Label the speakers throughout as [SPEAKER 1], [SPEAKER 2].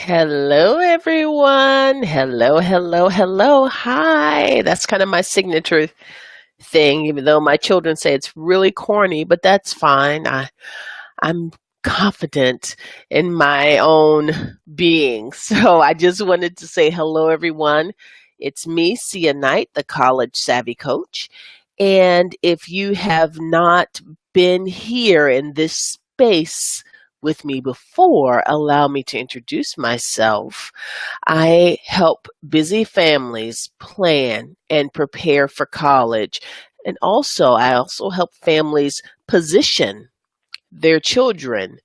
[SPEAKER 1] Hello, everyone. Hello, hello, hello. Hi. That's kind of my signature thing, even though my children say it's really corny, but that's fine. I'm confident in my own being. So I just wanted to say hello, everyone. It's me, Sia Knight, the college savvy coach. And if you have not been here in this space with me before, allow me to introduce myself. I help busy families plan and prepare for college. And I also help families position their children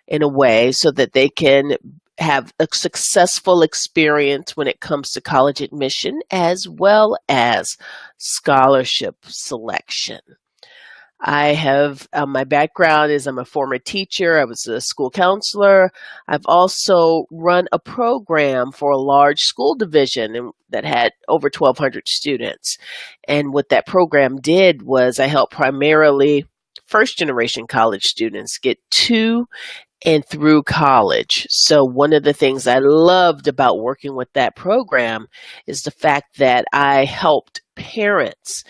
[SPEAKER 1] in a way so that they can have a successful experience when it comes to college admission as well as scholarship selection. I have my background is I'm a former teacher. I was a school counselor. I've also run a program for a large school division that had over 1,200 students. And what that program did was I helped primarily first generation college students get to and through college. So one of the things I loved about working with that program is the fact that I helped parents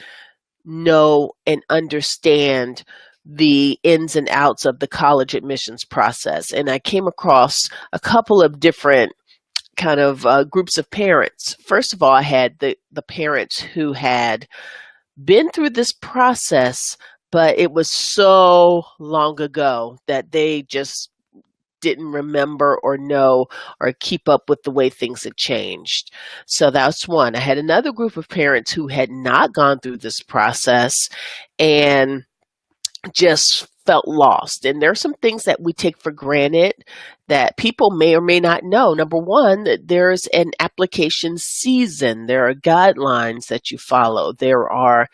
[SPEAKER 1] know and understand the ins and outs of the college admissions process. And I came across a couple of different kind of groups of parents. First of all, I had the parents who had been through this process, but it was so long ago that they just didn't remember or know or keep up with the way things had changed. So that's one. I had another group of parents who had not gone through this process and just felt lost. And there are some things that we take for granted that people may or may not know. Number one, that there's an application season. There are guidelines that you follow. There are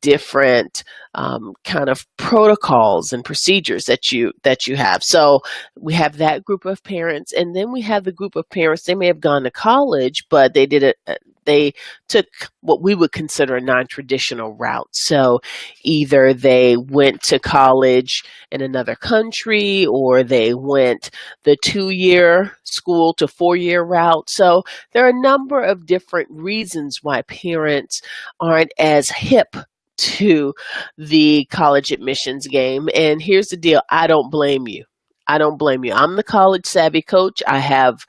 [SPEAKER 1] different kind of protocols and procedures that you have. So we have that group of parents, and then we have the group of parents. They may have gone to college, but they took what we would consider a non-traditional route. So either they went to college in another country, or they went the 2-year school to 4-year route. So there are a number of different reasons why parents aren't as hip to the college admissions game. And here's the deal. I don't blame you. I don't blame you. I'm the college savvy coach. I have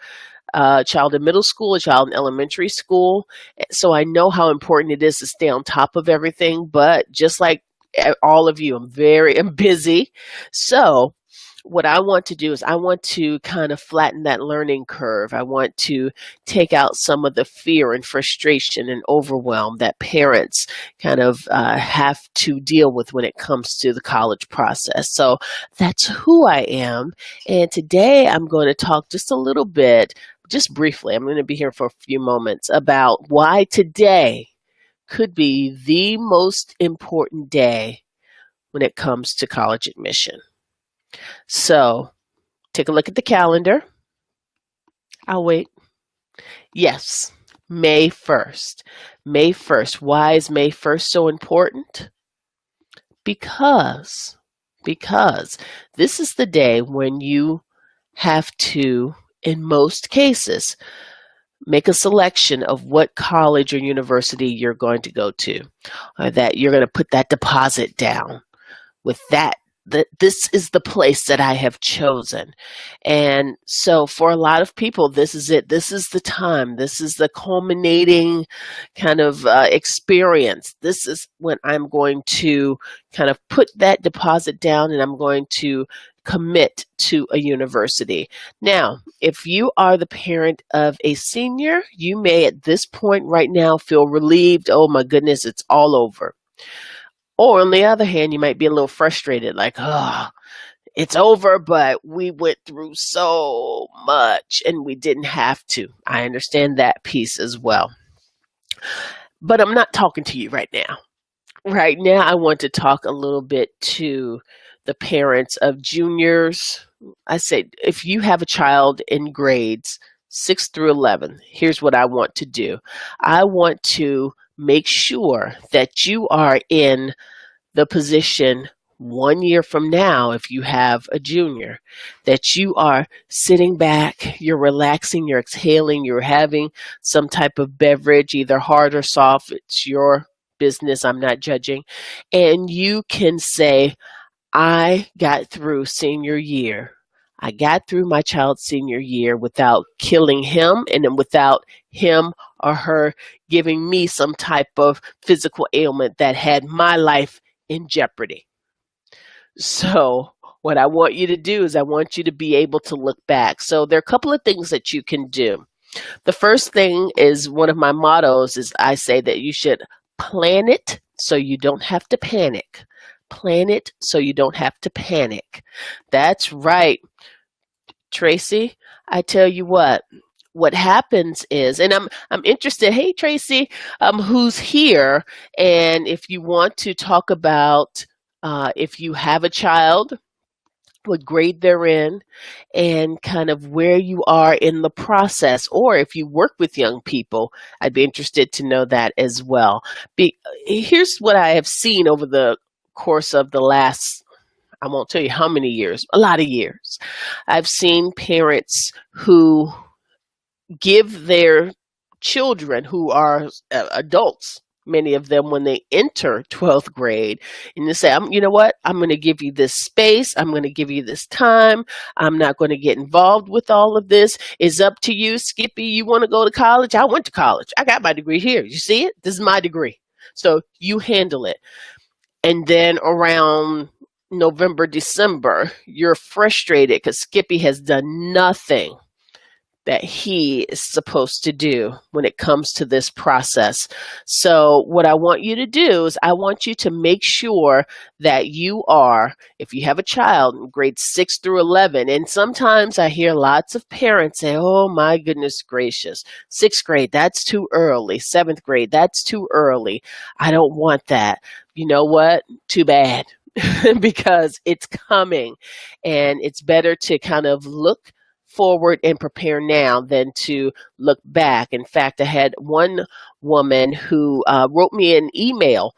[SPEAKER 1] a child in middle school, a child in elementary school. So I know how important it is to stay on top of everything. But just like all of you, I'm busy. So what I want to do is I want to kind of flatten that learning curve. I want to take out some of the fear and frustration and overwhelm that parents kind of have to deal with when it comes to the college process. So that's who I am. And today I'm going to talk just a little bit, just briefly, I'm going to be here for a few moments, about why today could be the most important day when it comes to college admission. So take a look at the calendar. I'll wait. Yes, May 1st. May 1st. Why is May 1st so important? Because this is the day when you have to, in most cases, make a selection of what college or university you're going to go to, or that you're going to put that deposit down with that this is the place that I have chosen. And so for a lot of people, this is it. This is the time. This is the culminating kind of experience. This is when I'm going to kind of put that deposit down and I'm going to commit to a university. Now, if you are the parent of a senior, you may at this point right now feel relieved. Oh my goodness, it's all over. Or on the other hand, you might be a little frustrated, like, oh, it's over, but we went through so much and we didn't have to. I understand that piece as well. But I'm not talking to you right now. Right now, I want to talk a little bit to the parents of juniors. I say, if you have a child in grades 6 through 11, here's what I want to do. I want to make sure that you are in the position 1 year from now, if you have a junior, that you are sitting back, you're relaxing, you're exhaling, you're having some type of beverage, either hard or soft. It's your business. I'm not judging. And you can say, I got through senior year. I got through my child's senior year without killing him and then without him or her giving me some type of physical ailment that had my life in jeopardy. So, what I want you to do is I want you to be able to look back. So, there are a couple of things that you can do. The first thing is one of my mottos is I say that you should plan it so you don't have to panic. Plan it so you don't have to panic. That's right, Tracy. I tell you what happens is, and I'm interested. Hey, Tracy, who's here? And if you want to talk about if you have a child, what grade they're in, and kind of where you are in the process, or if you work with young people, I'd be interested to know that as well. Here's what I have seen over the course of the last, I won't tell you how many years, a lot of years. I've seen parents who give their children who are adults, many of them when they enter 12th grade, and they say, you know what, I'm going to give you this space, I'm going to give you this time, I'm not going to get involved with all of this, it's up to you. Skippy, you want to go to college? I went to college, I got my degree here, you see it, this is my degree, so you handle it. And then around November, December, you're frustrated because Skippy has done nothing that he is supposed to do when it comes to this process. So what I want you to do is I want you to make sure that you are, if you have a child in grades 6 through 11, and sometimes I hear lots of parents say, oh my goodness gracious, 6th grade, that's too early. 7th grade, that's too early. I don't want that. You know what? Too bad. Because it's coming, and it's better to kind of look forward and prepare now than to look back. In fact, I had one woman who wrote me an email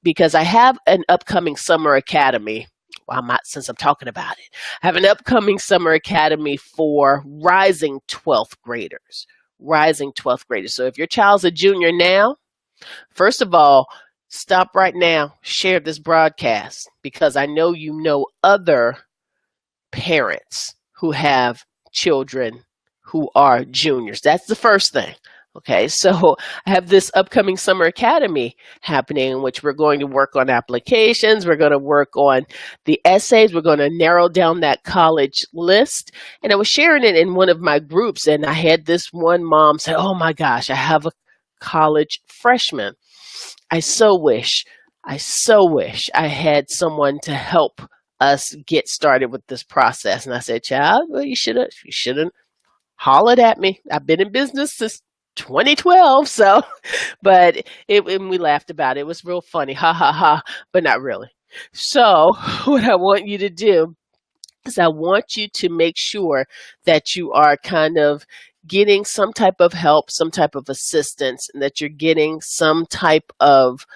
[SPEAKER 1] because I have an upcoming summer academy. Well, since I'm talking about it, I have an upcoming summer academy for rising 12th graders. Rising 12th graders. So if your child's a junior now, first of all, stop right now, share this broadcast, because I know you know other parents who have children who are juniors. That's the first thing. Okay, so I have this upcoming summer academy happening in which we're going to work on applications, we're going to work on the essays, we're going to narrow down that college list. And I was sharing it in one of my groups, and I had this one mom say, oh my gosh, I have a college freshman. I so wish I had someone to help us get started with this process. And I said, child, well, you shouldn't hollered at me. I've been in business since 2012. So, but and we laughed about it. It was real funny. Ha ha ha, but not really. So what I want you to do is I want you to make sure that you are kind of getting some type of help, some type of assistance, and that you're getting some type of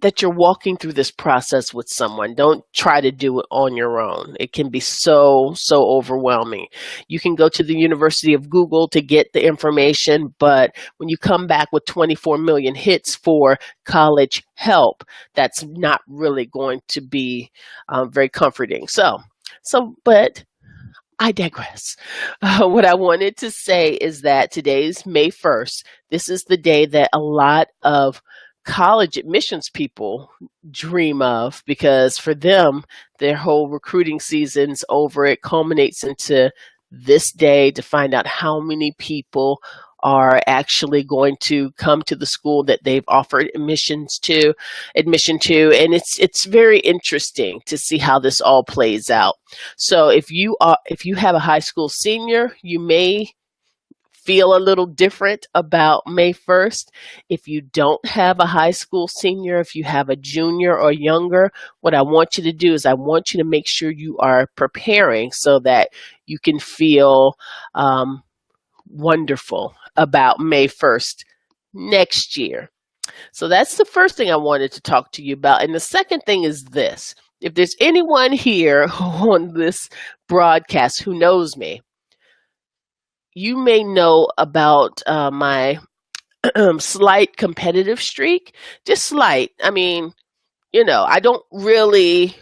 [SPEAKER 1] that you're walking through this process with someone. Don't try to do it on your own. It can be so overwhelming. You can go to the University of Google to get the information, but when you come back with 24 million hits for college help, that's not really going to be very comforting. But I digress. What I wanted to say is that today's May 1st. This is the day that a lot of college admissions people dream of, because for them, their whole recruiting season's over. It culminates into this day to find out how many people are actually going to come to the school that they've offered admission to, and it's very interesting to see how this all plays out. So if you have a high school senior, you may feel a little different about May 1st. If you don't have a high school senior, if you have a junior or younger, what I want you to do is I want you to make sure you are preparing so that you can feel wonderful about May 1st next year. So that's the first thing I wanted to talk to you about. And the second thing is this. If there's anyone here on this broadcast who knows me, you may know about my slight competitive streak. Just slight. I mean, I don't really.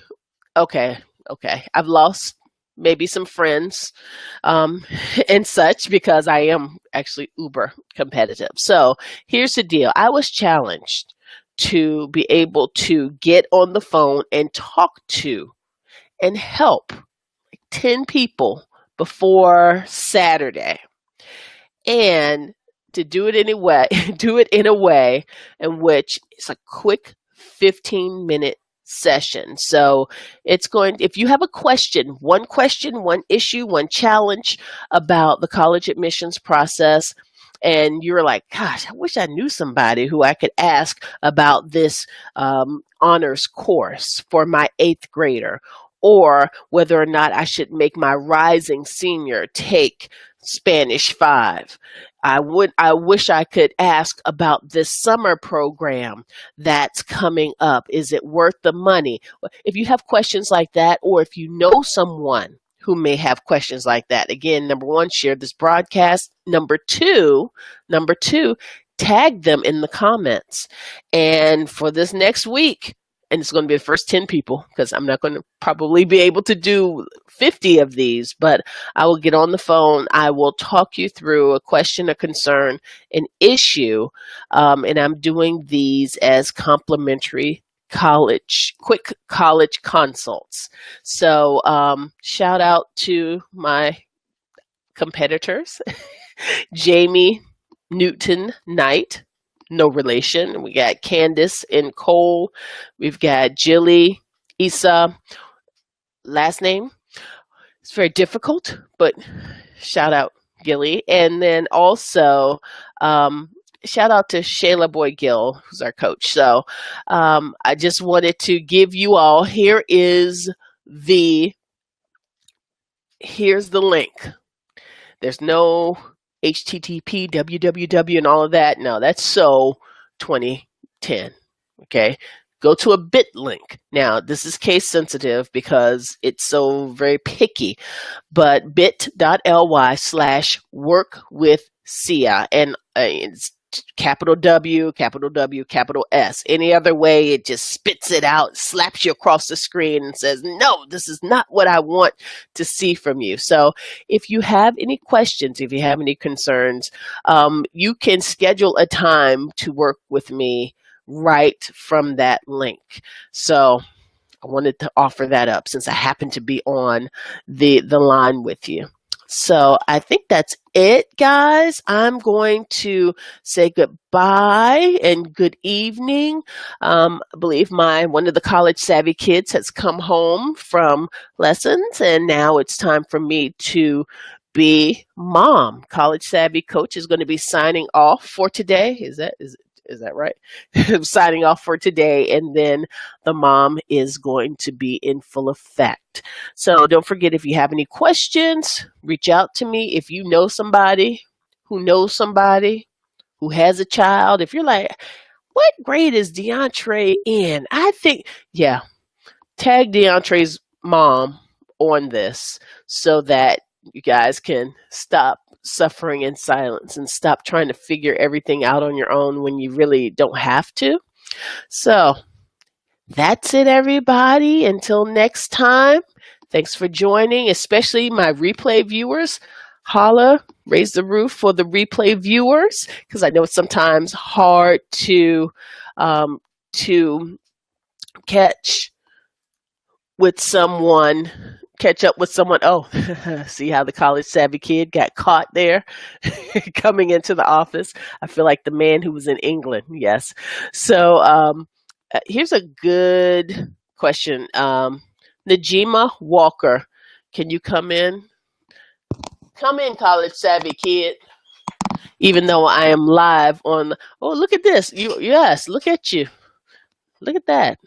[SPEAKER 1] Okay, okay. I've lost maybe some friends and such because I am actually uber competitive. So here's the deal. I was challenged to be able to get on the phone and talk to and help 10 people before Saturday, and to do it anyway, do it in a way in which it's a quick 15-minute session. So it's going, if you have a question, one issue, one challenge about the college admissions process, and you're like, gosh, I wish I knew somebody who I could ask about this honors course for my eighth grader, or whether or not I should make my rising senior take Spanish 5. I wish I could ask about this summer program that's coming up. Is it worth the money? If you have questions like that, or if you know someone who may have questions like that, again, number one, share this broadcast. Number two, tag them in the comments. And for this next week, and it's going to be the first 10 people, because I'm not going to probably be able to do 50 of these, but I will get on the phone. I will talk you through a question, a concern, an issue, and I'm doing these as complimentary quick college consults. So shout out to my competitors, Jamie Newton Knight, no relation. We got Candace and Cole. We've got Jilly, Issa. Last name, it's very difficult, but shout out Gilly. And then also shout out to Shayla Boy Gill, who's our coach. So I just wanted to give you all, here's the link. There's no HTTP, www, and all of that. No, that's so 2010. Okay. Go to a bit link. Now, this is case sensitive because it's so very picky, but bit.ly/work with Sia. And it's capital W, capital S. Any other way, it just spits it out, slaps you across the screen and says, no, this is not what I want to see from you. So if you have any questions, if you have any concerns, you can schedule a time to work with me right from that link. So I wanted to offer that up since I happen to be on the line with you. So I think that's it, guys. I'm going to say goodbye and good evening. I believe one of the college savvy kids has come home from lessons, and now it's time for me to be mom. College savvy coach is going to be signing off for today. Is that right? Signing off for today, and then the mom is going to be in full effect. So don't forget, if you have any questions, reach out to me. If you know somebody who knows somebody who has a child, if you're like, what grade is DeAndre in? I think, yeah, tag DeAndre's mom on this so that you guys can stop suffering in silence and stop trying to figure everything out on your own when you really don't have to. So that's it, everybody. Until next time, thanks for joining, especially my replay viewers. Holla, raise the roof for the replay viewers, because I know it's sometimes hard to catch up with someone. Oh, see how the college savvy kid got caught there coming into the office. I feel like the man who was in England. Yes. So here's a good question. Najima Walker, can you come in? Come in, college savvy kid. Even though I am live on. Oh, look at this. Yes, look at you. Look at that.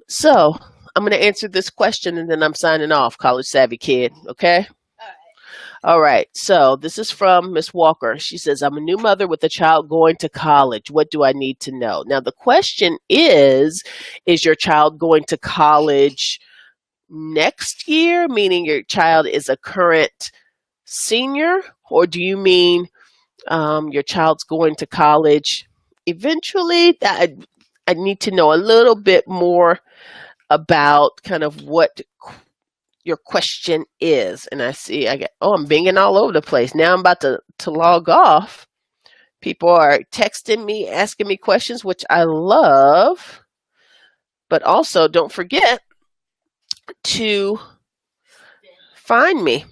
[SPEAKER 1] So I'm going to answer this question and then I'm signing off, college savvy kid. Okay. All right. So this is from Miss Walker. She says, I'm a new mother with a child going to college. What do I need to know? Now, the question is your child going to college next year, meaning your child is a current senior? Or do you mean your child's going to college eventually? I need to know a little bit more about kind of what your question is. And I see, I'm binging all over the place. Now I'm about to log off. People are texting me, asking me questions, which I love. But also, don't forget to find me.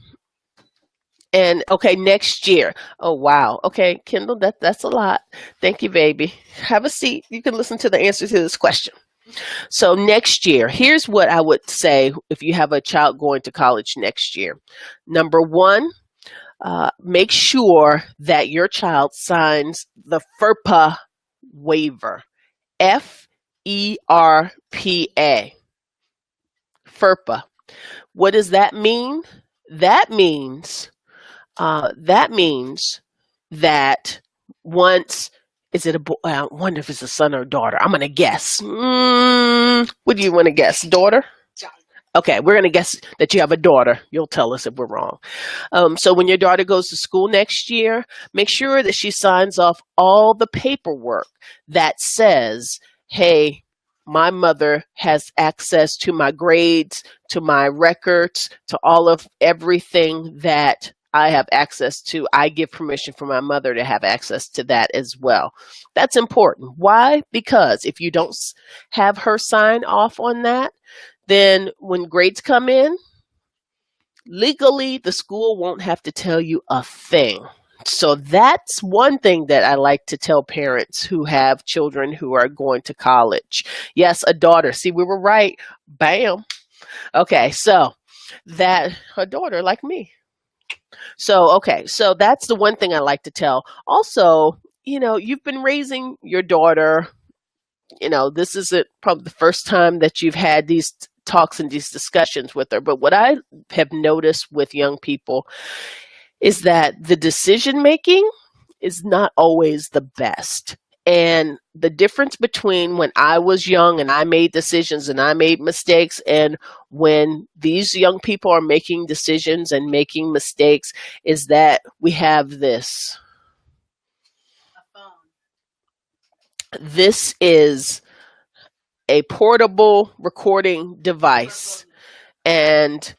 [SPEAKER 1] And okay, next year. Oh wow. Okay, Kendall, that's a lot. Thank you, baby. Have a seat. You can listen to the answer to this question. So next year, here's what I would say if you have a child going to college next year. Number one, make sure that your child signs the FERPA waiver. FERPA. FERPA. What does that mean? That means that once, is it a boy? I wonder if it's a son or a daughter. I'm gonna guess. What do you want to guess? Daughter? Okay, we're gonna guess that you have a daughter. You'll tell us if we're wrong. So when your daughter goes to school next year, make sure that she signs off all the paperwork that says, "Hey, my mother has access to my grades, to my records, to all of everything that I have access to. I give permission for my mother to have access to that as well." That's important. Why? Because if you don't have her sign off on that, then when grades come in, legally, the school won't have to tell you a thing. So that's one thing that I like to tell parents who have children who are going to college. Yes, a daughter. See, we were right. Bam. Okay, so that a daughter like me. So, okay, so that's the one thing I like to tell. Also, you've been raising your daughter. This isn't probably the first time that you've had these talks and these discussions with her. But what I have noticed with young people is that the decision making is not always the best. And the difference between when I was young and I made decisions and I made mistakes, and when these young people are making decisions and making mistakes, is that we have this. This is a portable recording device. And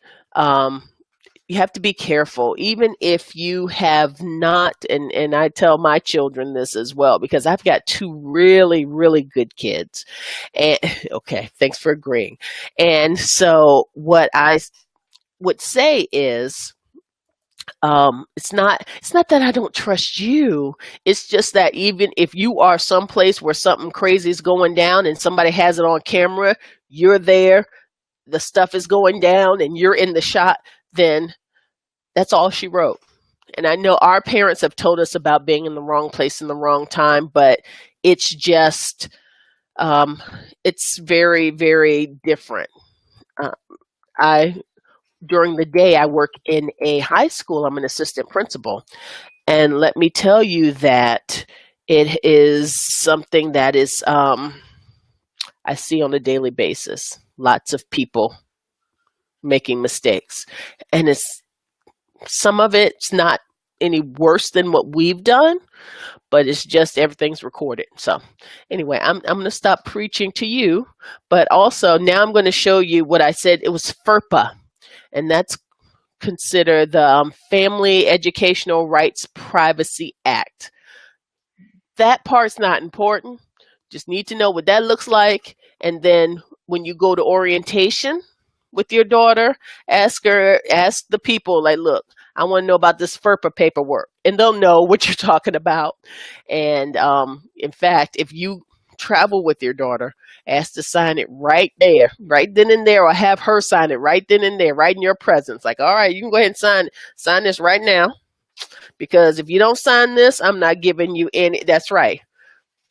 [SPEAKER 1] you have to be careful, even if you have not, and I tell my children this as well, because I've got two really, really good kids. And okay, thanks for agreeing. And so what I would say is, it's not that I don't trust you. It's just that even if you are someplace where something crazy is going down and somebody has it on camera, you're there, the stuff is going down and you're in the shot, then that's all she wrote. And I know our parents have told us about being in the wrong place in the wrong time, but it's just, it's very, very different. During the day, I work in a high school. I'm an assistant principal. And let me tell you that it is something that is, I see on a daily basis, lots of people making mistakes. And some of it's not any worse than what we've done, but it's just everything's recorded. So anyway, I'm going to stop preaching to you, but also now I'm going to show you what I said. It was FERPA, and that's considered the Family Educational Rights Privacy Act. That part's not important. Just need to know what that looks like. And then when you go to orientation with your daughter, ask the people, like, look, I want to know about this FERPA paperwork. And they'll know what you're talking about. And in fact, if you travel with your daughter, ask to sign it right there, right then and there, or have her sign it right then and there, right in your presence. Like, all right, you can go ahead and sign this right now. Because if you don't sign this, I'm not giving you any. That's right.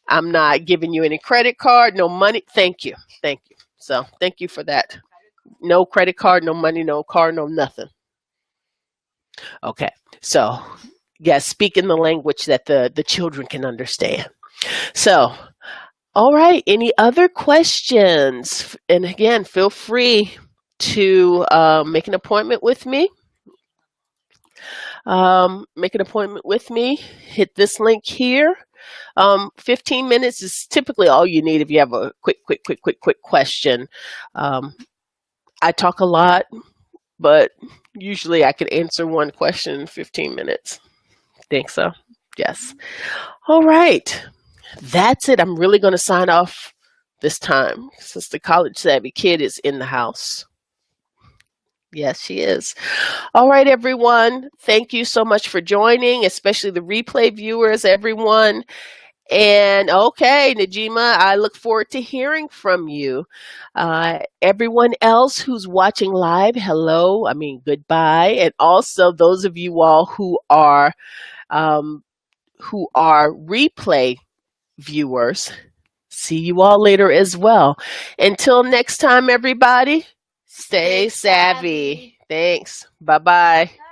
[SPEAKER 1] I'm not giving you any credit card, no money. Thank you. Thank you. So thank you for that. No credit card, no money, no car, no nothing. Okay. So, yes, speak in the language that the children can understand. So, all right. Any other questions? And again, feel free to make an appointment with me. Make an appointment with me. Hit this link here. 15 minutes is typically all you need if you have a quick question. Um, I talk a lot, but usually I can answer one question in 15 minutes. Think so? Yes. All right. That's it. I'm really going to sign off this time since the college savvy kid is in the house. Yes, she is. All right, everyone. Thank you so much for joining, especially the replay viewers, everyone. And okay, Najima, I look forward to hearing from you. Everyone else who's watching live, hello, goodbye. And also those of you all um, who are replay viewers, see you all later as well. Until next time, everybody, stay savvy. Thanks. Bye-bye.